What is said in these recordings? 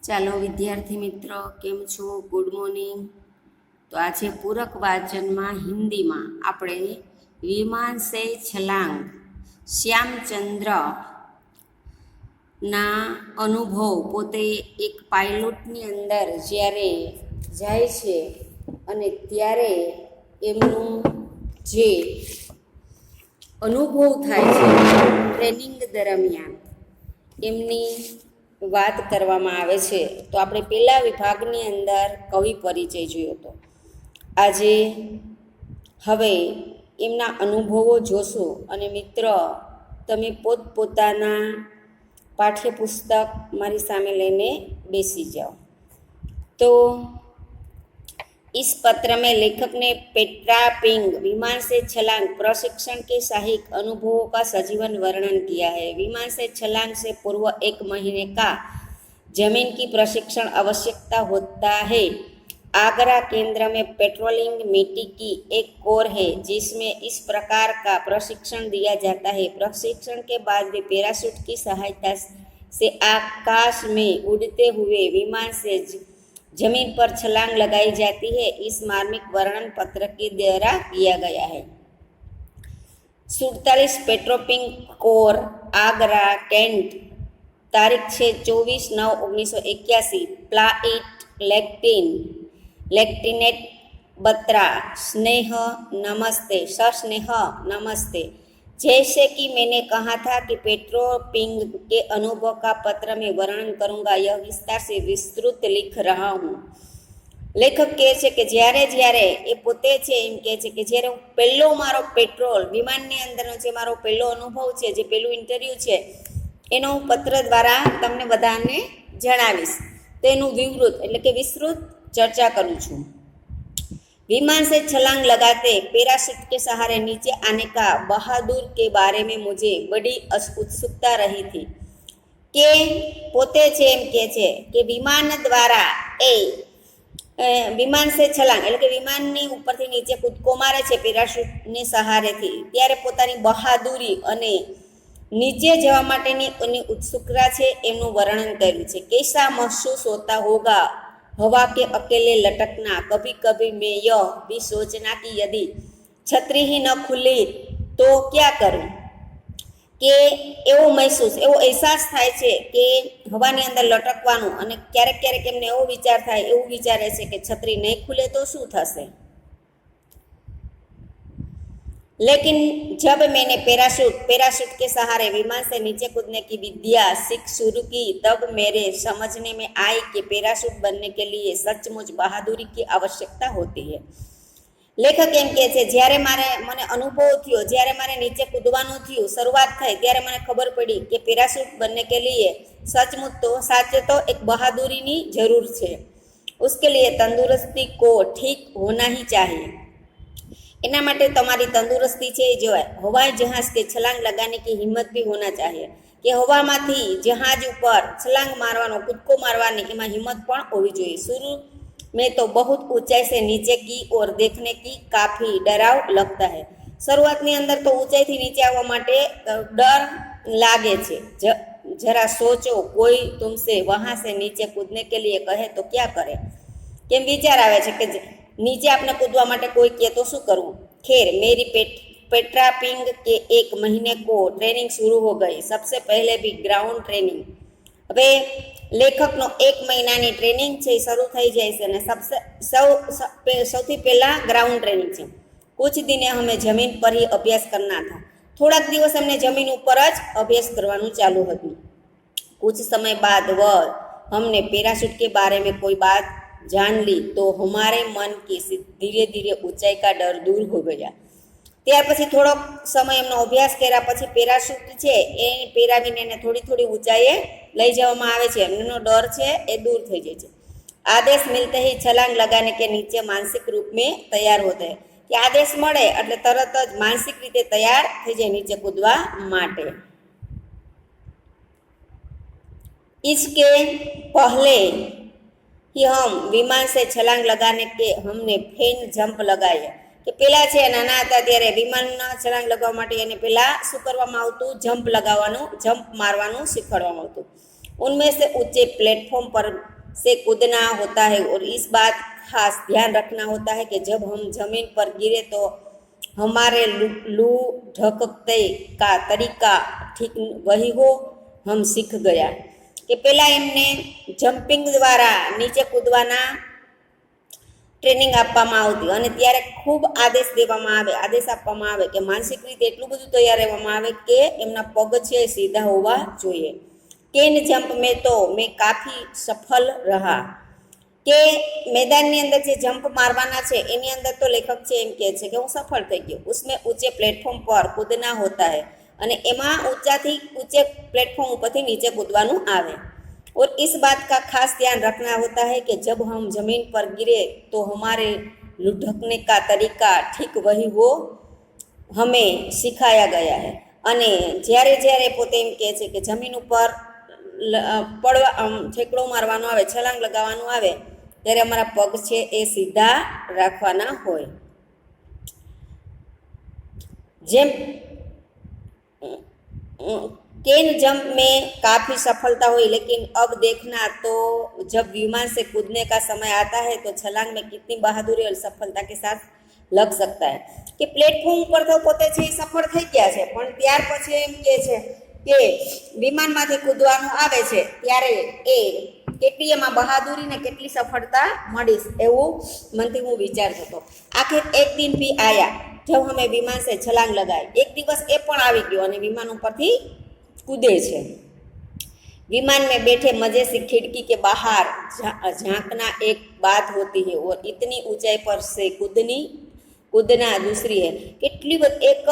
ચાલો વિદ્યાર્થી મિત્રો, કેમ છો? Good morning. તો આજે પૂરક વાચનમાં હિન્દીમાં આપણે વિમાન સે છલાંગ શ્યામચંદ્ર ના અનુભવ, પોતે એક પાયલોટની અંદર જ્યારે જાય છે અને ત્યારે એમનું જે અનુભવ થાય છે ટ્રેનિંગ દરમિયાન એમની વાત કરવામાં આવે છે. તો આપણે પહેલા વિભાગની અંદર કવિ પરિચય જોયો હતો. આજે હવે એમના અનુભવો જોશો અને મિત્ર તમે પોતપોતાના પાઠ્યપુસ્તક મારી સામે લઈને બેસી જાઓ. तो इस पत्र में लेखक ने पेट्रा पिंग विमान से छलांग प्रशिक्षण के सहायक अनुभवों का सजीवन वर्णन किया है. विमान से छलांग से पूर्व 1 महीने का जमीन की प्रशिक्षण आवश्यकता होता है. आगरा केंद्र में पेट्रोलिंग मिट्टी की एक कोर है जिसमें इस प्रकार का प्रशिक्षण दिया जाता है. प्रशिक्षण के बाद भी पैराशूट की सहायता से आकाश में उड़ते हुए विमान से जमीन पर छलांग लगाई जाती है. इस मार्मिक वर्णन पत्र के द्वारा किया गया है. 47 पेट्रोपिंग कोर, आगरा, कैंट, तारीख 6/24/1981. Flight lieutenant Batra. स्नेह नमस्ते, सस्नेह नमस्ते. जैसे कि मैंने कहा था कि पेट्रोपिंग के अनुभव का पत्र में वर्णन करूंगा, यह विस्तार से विस्तृत लिख रहा हूँ. લેખક કહે છે કે જ્યારે એ પોતે છે એમ કહે છે કે જ્યારે હું પહેલો મારો પેટ્રોલ વિમાનની અંદરનો જે મારો પહેલો અનુભવ છે, જે પહેલું ઇન્ટરવ્યૂ છે, એનો હું પત્ર દ્વારા તમને બધાને જણાવીશ. તો એનું વિવૃત એટલે કે વિસ્તૃત ચર્ચા કરું છું. विमान से छलांग लगाते पैराशूट के सहारे नीचे आने का बहादुर के बारे में मुझे बड़ी उत्सुकता रही थी. કે પોતે છે એમ કહે છે કે વિમાન દ્વારા વિમાન સે છલાંગ એટલે કે વિમાનની ઉપરથી નીચે કૂદકો મારે છે પેરાશૂટની સહારેથી, ત્યારે પોતાની બહાદુરી અને નીચે જવા માટેની એની ઉત્સુકતા છે એમનું વર્ણન કર્યું છે. कैसा महसूस होता होगा हवा के अकेले लटकना. कभी कभी मैं यह भी सोचना कि यदि छतरी ही न खुली तो क्या करूं. કે એવો મહેસૂસ, એવો અહેસાસ થાય છે કે હવાની અંદર લટકવાનું, અને ક્યારેક ક્યારેક એમને એવો વિચાર થાય, એવું વિચારે છે કે છત્રી નહીં ખુલે તો શું થશે. लेकिन जब मैंने पैराशूट के सहारे विमान से नीचे कूदने की विद्या सीख शुरू की, तब मेरे समझने में आई कि पैराशूट बनने के लिए सचमुच बहादुरी की आवश्यकता होती है. લેખક એમ કહે છે, જ્યારે મને અનુભવ થયો, જ્યારે મારે નીચે કૂદવાનું થયું, શરૂઆત થઈ, ત્યારે મને ખબર પડી કે પેરાશૂટ बनने के लिए सचमुच तो साचे तो एक बहादुरीની જરૂર છે. उसके लिए तंदुरुस्ती को ठीक होना ही चाहिए. એના માટે તમારી તંદુરસ્તી છે એ જોવાય. હવાઈ જહાજ કે છલાંગ લગાને કી હિંમત ભી હોના ચાહીએ. કે હવામાંથી જહાજ ઉપર છલાંગ મારવાનો, કૂદકો મારવાની એમાં હિંમત પણ હોવી જોઈએ. शुरू में तो बहुत ऊंचाई से नीचे की ओर देखने की काफ़ी डराव लगता है. શરૂઆતની અંદર તો ઊંચાઈથી નીચે આવવા માટે ડર લાગે છે. જરા સોચો, કોઈ તુમસે વહાં સે નીચે કૂદને કે લીએ કહે તો ક્યાં કરે. કેમ વિચાર આવે છે કે नीचे आपने कूदवा माटे कोई कहे तो शू करूँ. खैर मेरी पेट्रापिंग के 1 महीने को ट्रेनिंग शुरू हो गई. सबसे पहले भी ग्राउंड ट्रेनिंग. હવે લેખકનો 1 મહિનાની ટ્રેનિંગ છે એ શરૂ થઈ જાય છે, અને સૌથી પહેલાં ગ્રાઉન્ડ ટ્રેનિંગ છે. કુછ દિને હમે જમીન પર ही અભ્યાસ કરના था. થોડાક દિવસ અમને જમીન ઉપર જ અભ્યાસ કરવાનું ચાલુ હતું. कुछ समय बाद वह हमने पैराशूट के बारे में कोई बात जान ली तो हमारे मन की धीरे धीरे ऊंचाई का डर दूर हो गया. ત્યાર પછી થોડોક સમય એમનો અભ્યાસ કર્યા પછી પેરાશૂટ છે એ પહેરાવીને એને થોડી થોડી ઊંચાઈએ લઈ જવામાં આવે છે. એમનો ડર છે એ દૂર થઈ જાય છે. આદેશ મિલતે હી છલાંગ લગાને કે નીચે માનસિક રૂપ में તૈયાર હોતે હૈ. કે આદેશ મળે એટલે તરત જ માનસિક રીતે તૈયાર થઈ જાય નીચે કૂદવા માટે. इसके पहले कि हम विमान से छलांग लगाने के हमने फेन जंप लगाया. કે પહેલાં છે નાના હતા ત્યારે વિમાનના છલાંગ લગાવવા માટે એને પહેલાં શું કરવામાં આવતું, જમ્પ લગાવવાનું, જમ્પ મારવાનું શીખવાડવામાં આવતું. उनमें से ऊंचे प्लेटफॉर्म पर से कूदना होता है और इस बात खास ध्यान रखना होता है कि जब हम जमीन पर गिरे तो हमारे लू ढकते का तरीका ठीक वही हो। हम શીખ ગયા કે પહેલાં એમને જમ્પિંગ દ્વારા નીચે કૂદવાના ટ્રેનિંગ આપવામાં આવતી અને ત્યારે ખૂબ આદેશ આપવામાં આવે કે માનસિક રીતે એટલું બધું તૈયાર રહેવામાં આવે કે એમના પગ છે સીધા હોવા જોઈએ। કેન જમ્પ મેં તો મેં કાફી સફળ રહા કે मैदानની અંદર જે જમ્પ મારવાના છે એની અંદર તો લેખક છે એમ કહે છે કે હું સફળ થઈ ગયો। उसमें ऊंचे प्लेटफॉर्म पर कूदना होता है અને એમાં ऊंचे प्लेटफॉर्म ઉપરથી નીચે કૂદવાનું આવે। और इस बात का खास ध्यान रखना होता है कि जब हम जमीन पर गिरे तो हमारे लुढ़कने का तरीका ठीक वही हो हमें सिखाया गया है। અને જ્યારે જ્યારે પોતે એમ કહે છે કે જમીન ઉપર પડવા ઠેકડો મારવાનો આવે છલાંગ લગાવવાનું આવે ત્યારે અમારા પગ છે એ સીધા રાખવાના હોય। જેમ केन जंप में काफ़ी सफलता हुई लेकिन अब देखना तो जब विमान से कूदने का समय आता है तो छलांग में कितनी बहादुरी और सफलता के साथ लग सकता है। कि प्लेटफॉर्म पर तो पोते छे सफल થઈ ગયા છે પણ ત્યાર પછી એમ કહે છે કે વિમાનમાંથી કૂદવાનું આવે છે ત્યારે એ કેટલી એમાં બહાદુરી ને કેટલી સફળતા મળી એવું મનથી હું વિચારતો હતો। આખિર એક દિન भी आया जब हमें विमान से छलांग लगाई। एक दिवस ए पण આવી ગયો અને વિમાન ઉપરથી कूदे छे। विमान में बैठे मजे से खिड़की के बाहर झांकना एक बात होती है और इतनी ऊंचाई पर से कूदना दूसरी है। કેટલી એક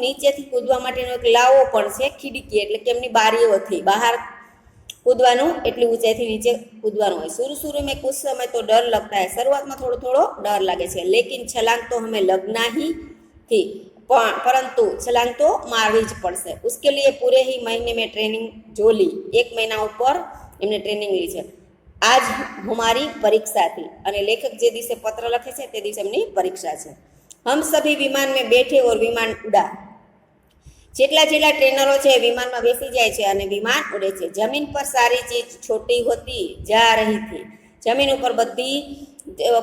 નીચેથી કૂદવા માટેનો એક લાવો પણ છે ખિડકી એટલે કે એમની બારીઓથી બહાર कूदવાનું એટલી ઊંચાઈથી નીચે कूदવાનું હોય। शुरू में कुछ समय तो डर लगता है શરૂઆતમાં થોડો डर લાગે છે लेकिन छलांग तो हमें लगना ही थी परंतु छलांग तो मारवी ज पड़શે। उसके लिए पूरे ही महीने में ट्रेनिंग जो ली। एक महीना ऊपर એમને ટ્રેનિંગ લી છે। आज हमारी परीक्षा थी અને લેખક જે દિવસે પત્ર લખે છે તે દિવસે એમની પરીક્ષા છે। हम सभी विमान में बैठे और विमान उड़ा। જેટલા ટ્રેનરો છે વિમાનમાં બેસી જાય છે અને વિમાન ઉડે છે। જમીન પર સારી ચીજ છોટી હોતી जा रही थी। જમીન ઉપર બધી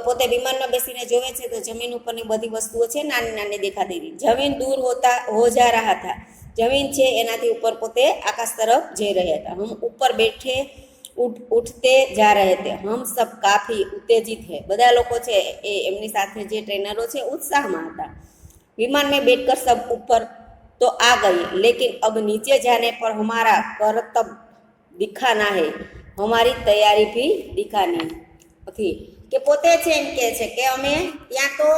પોતે વિમાનમાં બેસીને જોવે છે તો જમીન ઉપરની બધી વસ્તુઓ છે નાની નાની દેખાતી હતી। જમીન દૂર હો जा रहा था। જમીન છે એનાથી ઉપર પોતે આકાશ તરફ જઈ રહ્યા હતા। हम ऊपर बैठे उठते जा रहे थे। हम सब काफी उत्तेजित है। બધા લોકો છે એ એમની સાથે જે ટ્રેનરો છે ઉત્સાહમાં હતા। विमान में बैठकर सब ऊपर तो आ गए लेकिन अब नीचे जाने पर हमारा कर्तव्य दिखाना है हमारी तैयारी भी दिखानी थी। કે પોતે છે એમ કહે છે કે અમે ત્યાં તો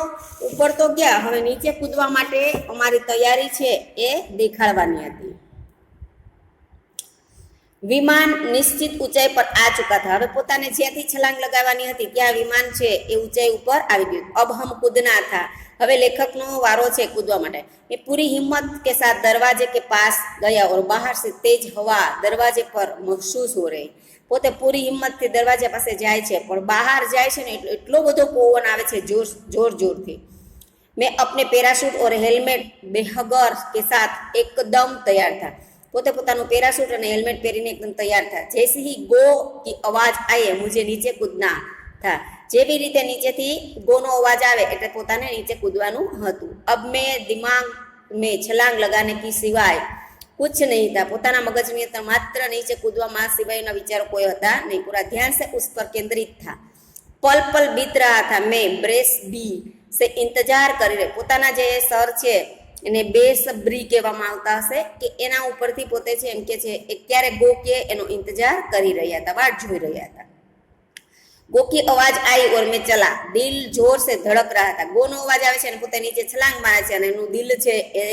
ઉપર તો ગયા હવે નીચે કૂદવા માટે અમારી તૈયારી છે એ દેખાડવાની હતી। વિમાન નિશ્ચિત ઊંચાઈ પર આ ચૂકા था। હવે પોતાને જ્યાંથી છલાંગ લગાવવાની હતી ત્યાં વિમાન છે એ ઊંચાઈ ઉપર આવી ગયું। अब हम कूदना था। હવે લેખકનો વારો છે કૂદવા માટે। એ પૂરી હિંમત के साथ दरवाजे के पास गया और बाहर से तेज हवा दरवाजे पर महसूस हो रही। પોતે પૂરી હિંમતથી દરવાજા પાસે જાય છે પણ બહાર જાય છે ને એટલો બધો પવન આવે છે જોરથી। मैं अपने पैराशूट और हेलमेट बेहगर के साथ एकदम तैयार था। પોતે પોતાનું પેરાશૂટ અને હેલ્મેટ પહેરીને એકદમ તૈયાર था। जैसे ही गो की आवाज आए मुझे नीचे कूदना था। જેવી રીતે નીચેથી ગોનો અવાજ આવે એટલે પોતાને નીચે કૂદવાનું હતું। अब मैं दिमाग में छलांग लगाने की सिवाय कुछ नहीं था। પોતાના મગજની અંદર માત્ર નીચે કૂદવામાં સિવાયના વિચારો કોઈ હતા નહીં। पूरा ध्यान से उस पर केंद्रित था। पल पल बीत रहा था। मैं ब्रेस बी से इंतजार કરી રહી। પોતાના જે સર છે એને બેસબ્રી કહેવામાં આવતા હશે કે એના ઉપરથી પોતે છે એમ કે છે એ ક્યારે ગો કે એનો ઇંતજાર કરી રહ્યા હતા વાટ જોઈ રહ્યા હતા। गो की आवाज आई और मैं चला। दिल जोर से धड़क रहा था। गोनो अवाज आवे छे અને પોતે નીચે છલાંગ મારે છે અને એનું દિલ છે એ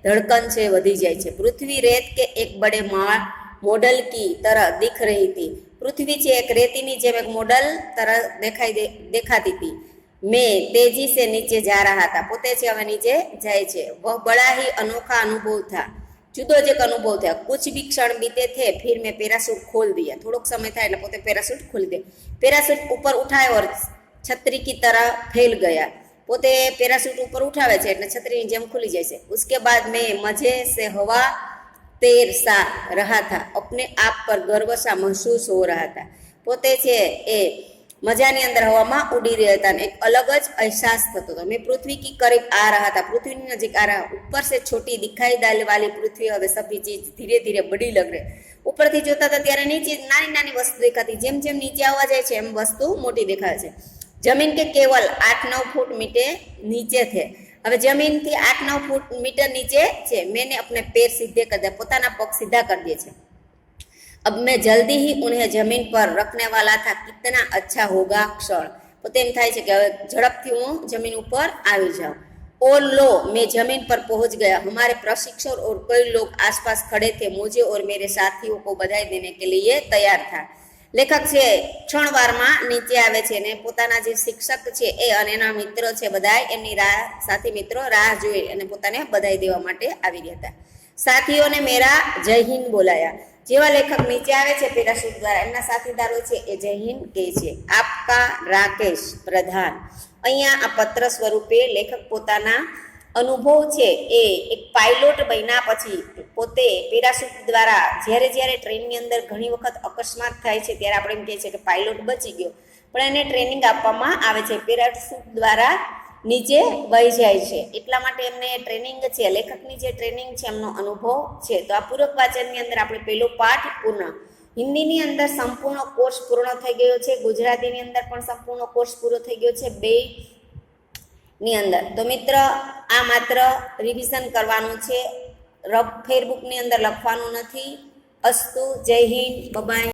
धड़कन से वधी जाए छे। पृथ्वी रेत के एक बड़े मॉडल की तरह दिख रही थी। पृथ्वी छे एक रेतीनी जेम एक मॉडल तरह देखाती थी। मैं तेजी से नीचे जा रहा था। पोते छे हवे नीचे जाए छे। वह बड़ा ही अनोखा अनुभव था। जुदो जो एक अनुभव था। कुछ भी क्षण बीते थे फिर मैं पैराशूट खोल दिया। थोड़ोक समय था એટલે પોતે पैराशूट खोल दे। पैराशूट ऊपर उठाए और छतरी की तरह फैल गया। પોતે પેરાશૂટ ઉપર ઉઠાવે છે એટલે છત્રીની જેમ ખુલી જાય છે। उसके बाद मैं मजे से हवा तैर सा रहा था, अपने आप पर गर्व सा महसूस हो रहा था। પોતે છે એ મજાની અંદર હવામાં ઉડી રહ્યા હતા અને એક અલગ જ અહેસાસ થતો હતો। મેં પૃથ્વી की करीब आ रहा था, પૃથ્વીની નજીક आ रहा, ऊपर से छोटी दिखाई डालने वाली पृथ्वी હવે सभी चीज धीरे धीरे बड़ी लग रही। ઉપરથી જોતા હતા ત્યારે નીચે નાની નાની વસ્તુ દેખાતી, જેમ જેમ નીચે આવવા જાય છે એમ વસ્તુ મોટી દેખાય છે। જમીન કે કેવલ 8-9 ફૂટ નીચે थे, હવે જમીનથી 8-9 ફૂટ મીટર નીચે છે। मैंने अपने पैर सीधे कर दिया, પોતાના પગ સીધા કરી દે છે। अब मैं जल्दी ही उन्हें जमीन पर रखने वाला था, कितना अच्छा होगा क्षण, પોતે એમ થાય છે કે હવે ઝડપથી હું જમીન ઉપર આવી જાઉં। और लो मैं जमीन पर पहुंच गया, हमारे प्रशिक्षक और कई लोग आसपास खड़े थे, मुझे और मेरे साथियों को बधाई देने के लिए तैयार था। લેખક છે ક્ષણવારમાં નીચે આવે છે ને પોતાના જે શિક્ષક છે એ અને એના મિત્રો છે બધા એમની સાથી મિત્રો રાહ જોઈ અને પોતાને બધાઈ દેવા માટે આવી રહ્યા હતા। સાથીઓને મેરા જય હિન્દ બોલાયા, જેવા લેખક નીચે આવે છે પેરાશૂટ દ્વારા એમના સાથીદારો છે એ જય હિન્દ કહે છે। આપકા રાકેશ પ્રધાન, અહીંયા આ પત્ર સ્વરૂપે લેખક પોતાના અનુભવ છે એ એક પાયલોટ બન્યા પછી પોતે પેરાશૂટ દ્વારા જ્યારે ટ્રેનની અંદર ઘણી વખત અકસ્માત થાય છે ત્યારે આપણે એમ કહીએ છીએ કે પાયલોટ બચી ગયો, પણ એને ટ્રેનિંગ આપવામાં આવે છે, પેરાશૂટ દ્વારા નીચે વહી જાય છે, એટલા માટે એમને ટ્રેનિંગ છે, લેખકની જે ટ્રેનિંગ છે એમનો અનુભવ છે। તો આ પૂરક વાચનની અંદર આપણે પહેલો પાઠ પૂર્ણ, હિન્દીની અંદર સંપૂર્ણ કોર્સ પૂર્ણ થઈ ગયો છે, ગુજરાતીની અંદર પણ સંપૂર્ણ કોર્સ પૂરો થઈ ગયો છે બે ની અંદર। તો મિત્ર આ માત્ર રિવિઝન કરવાનું છે, ફેરબુકની અંદર લખવાનું નથી। અસ્તુ, જય હિન્દ, બાય।